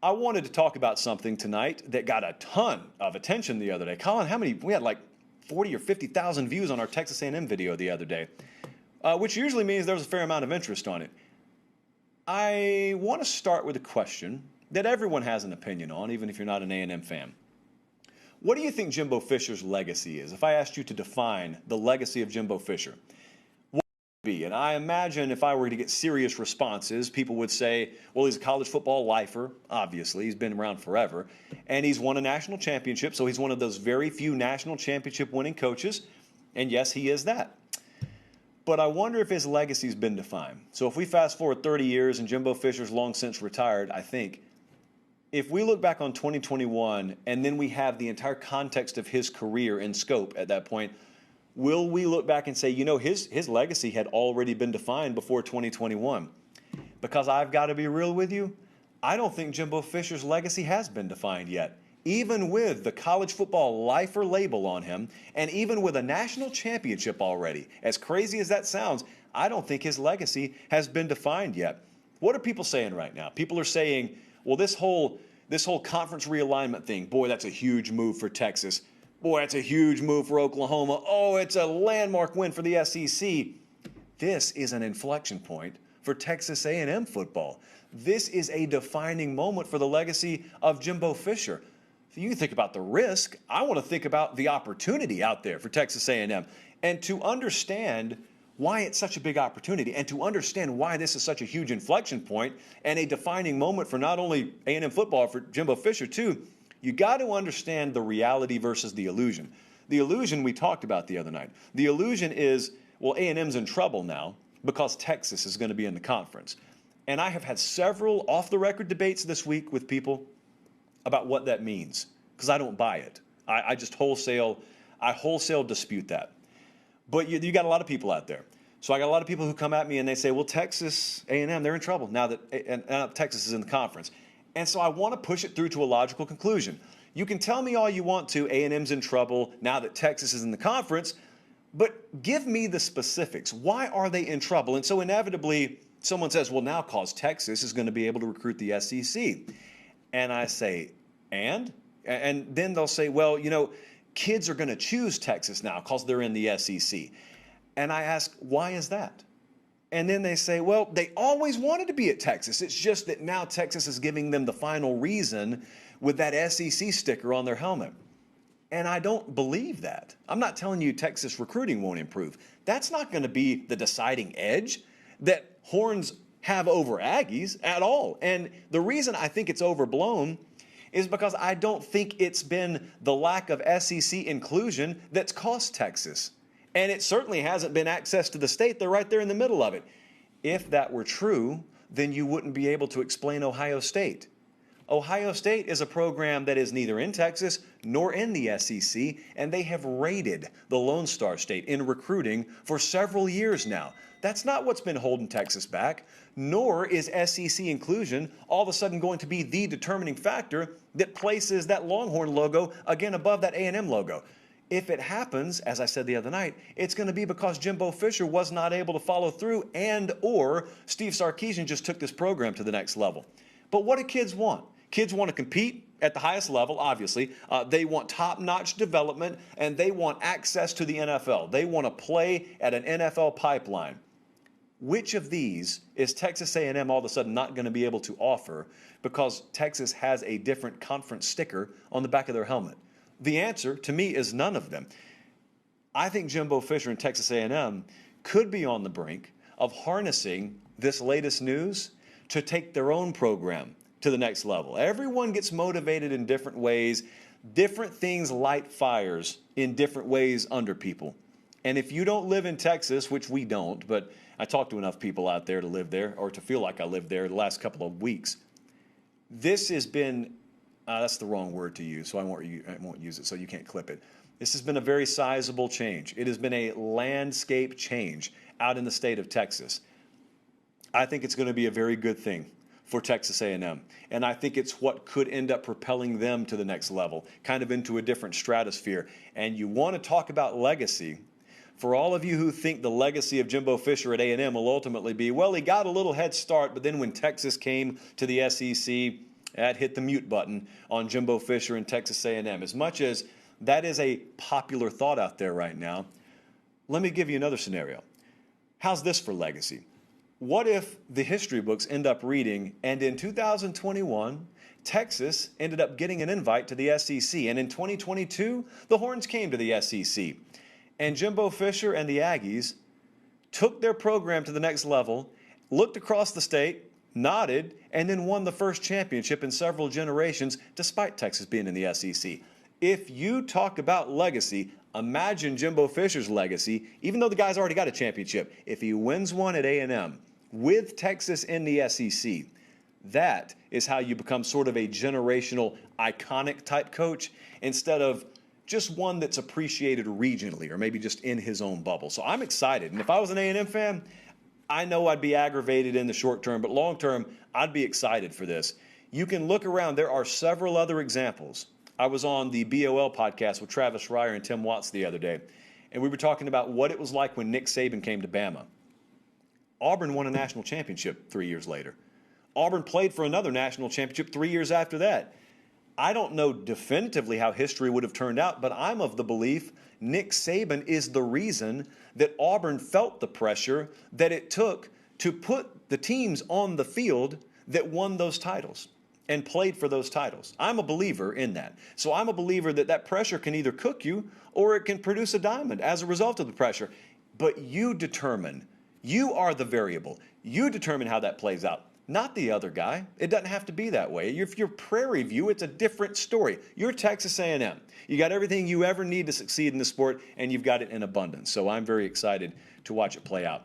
I wanted to talk about something tonight that got a ton of attention the other day. Colin, how many? We had like 40 or 50,000 views on our Texas A&M video the other day, which usually means there was a fair amount of interest on it. I want to start with a question that everyone has an opinion on, even if you're not an A&M fan. What do you think Jimbo Fisher's legacy is? If I asked you to define the legacy of Jimbo Fisher, what would it be? And I imagine if I were to get serious responses, people would say, well, he's a college football lifer, obviously. He's been around forever. And he's won a national championship, so he's one of those very few national championship winning coaches. And yes, he is that. But I wonder if his legacy's been defined. So if we fast forward 30 years and Jimbo Fisher's long since retired, I think, if we look back on 2021 and then we have the entire context of his career in scope at that point, will we look back and say, you know, his legacy had already been defined before 2021? Because I've got to be real with you, I don't think Jimbo Fisher's legacy has been defined yet. Even with the college football lifer label on him, and even with a national championship already, as crazy as that sounds, I don't think his legacy has been defined yet. What are people saying right now? People are saying, well, this whole conference realignment thing, boy, that's a huge move for Texas. Boy, that's a huge move for Oklahoma. Oh, it's a landmark win for the SEC. This is an inflection point for Texas A&M football. This is a defining moment for the legacy of Jimbo Fisher. You can think about the risk. I want to think about the opportunity out there for Texas A&M. And to understand why it's such a big opportunity and to understand why this is such a huge inflection point and a defining moment for not only A&M football, for Jimbo Fisher too, you got to understand the reality versus the illusion. The illusion we talked about the other night. The illusion is, well, A&M's in trouble now because Texas is going to be in the conference. And I have had several off-the-record debates this week with people about what that means, because I don't buy it. I just wholesale dispute that. But you got a lot of people out there. So I got a lot of people who come at me and they say, well, Texas A&M, they're in trouble now that Texas is in the conference. And so I want to push it through to a logical conclusion. You can tell me all you want to, A&M's in trouble now that Texas is in the conference, but give me the specifics. Why are they in trouble? And so inevitably, someone says, well, now because Texas is going to be able to recruit the SEC. And I say, and then they'll say, well, you know, kids are going to choose Texas now because they're in the SEC. And I ask, why is that? And then they say, well, they always wanted to be at Texas. It's just that now Texas is giving them the final reason with that SEC sticker on their helmet. And I don't believe that. I'm not telling you Texas recruiting won't improve. That's not going to be the deciding edge that Horns have over Aggies at all. And the reason I think it's overblown is because I don't think it's been the lack of SEC inclusion that's cost Texas. And it certainly hasn't been access to the state. They're right there in the middle of it. If that were true, then you wouldn't be able to explain Ohio State. Ohio State is a program that is neither in Texas nor in the SEC, and they have raided the Lone Star State in recruiting for several years now. That's not what's been holding Texas back, nor is SEC inclusion all of a sudden going to be the determining factor that places that Longhorn logo again above that A&M logo. If it happens, as I said the other night, it's going to be because Jimbo Fisher was not able to follow through and or Steve Sarkisian just took this program to the next level. But what do kids want? Kids want to compete at the highest level, obviously. They want top-notch development, and they want access to the NFL. They want to play at an NFL pipeline. Which of these is Texas A&M all of a sudden not going to be able to offer because Texas has a different conference sticker on the back of their helmet? The answer, to me, is none of them. I think Jimbo Fisher and Texas A&M could be on the brink of harnessing this latest news to take their own program to the next level. Everyone gets motivated in different ways. Different things light fires in different ways under people. And if you don't live in Texas, which we don't, but I talk to enough people out there to live there or to feel like I lived there the last couple of weeks, this has been, that's the wrong word to use, so I won't use it so you can't clip it. This has been a very sizable change. It has been a landscape change out in the state of Texas. I think it's going to be a very good thing for Texas A&M. And I think it's what could end up propelling them to the next level, kind of into a different stratosphere. And you want to talk about legacy. For all of you who think the legacy of Jimbo Fisher at A&M will ultimately be, well, he got a little head start, but then when Texas came to the SEC, That hit the mute button on Jimbo Fisher and Texas A&M. As much as that is a popular thought out there right now, let me give you another scenario. How's this for legacy? What if the history books end up reading, and in 2021, Texas ended up getting an invite to the SEC, and in 2022, the Horns came to the SEC, and Jimbo Fisher and the Aggies took their program to the next level, looked across the state, nodded, and then won the first championship in several generations, despite Texas being in the SEC. If you talk about legacy, imagine Jimbo Fisher's legacy, even though the guy's already got a championship. If he wins one at A&M with Texas in the SEC, that is how you become sort of a generational, iconic type coach instead of just one that's appreciated regionally or maybe just in his own bubble. So I'm excited. And if I was an A&M fan, I know I'd be aggravated in the short term, but long term, I'd be excited for this. You can look around. There are several other examples. I was on the BOL podcast with Travis Reier and Tim Watts the other day, and we were talking about what it was like when Nick Saban came to Bama. Auburn won a national championship 3 years later. Auburn played for another national championship 3 years after that. I don't know definitively how history would have turned out, but I'm of the belief Nick Saban is the reason that Auburn felt the pressure that it took to put the teams on the field that won those titles and played for those titles. I'm a believer in that. So I'm a believer that that pressure can either cook you or it can produce a diamond as a result of the pressure. But you determine. You are the variable. You determine how that plays out. Not the other guy. It doesn't have to be that way. If you're Prairie View, it's a different story. You're Texas A&M. You got everything you ever need to succeed in the sport, and you've got it in abundance. So I'm very excited to watch it play out.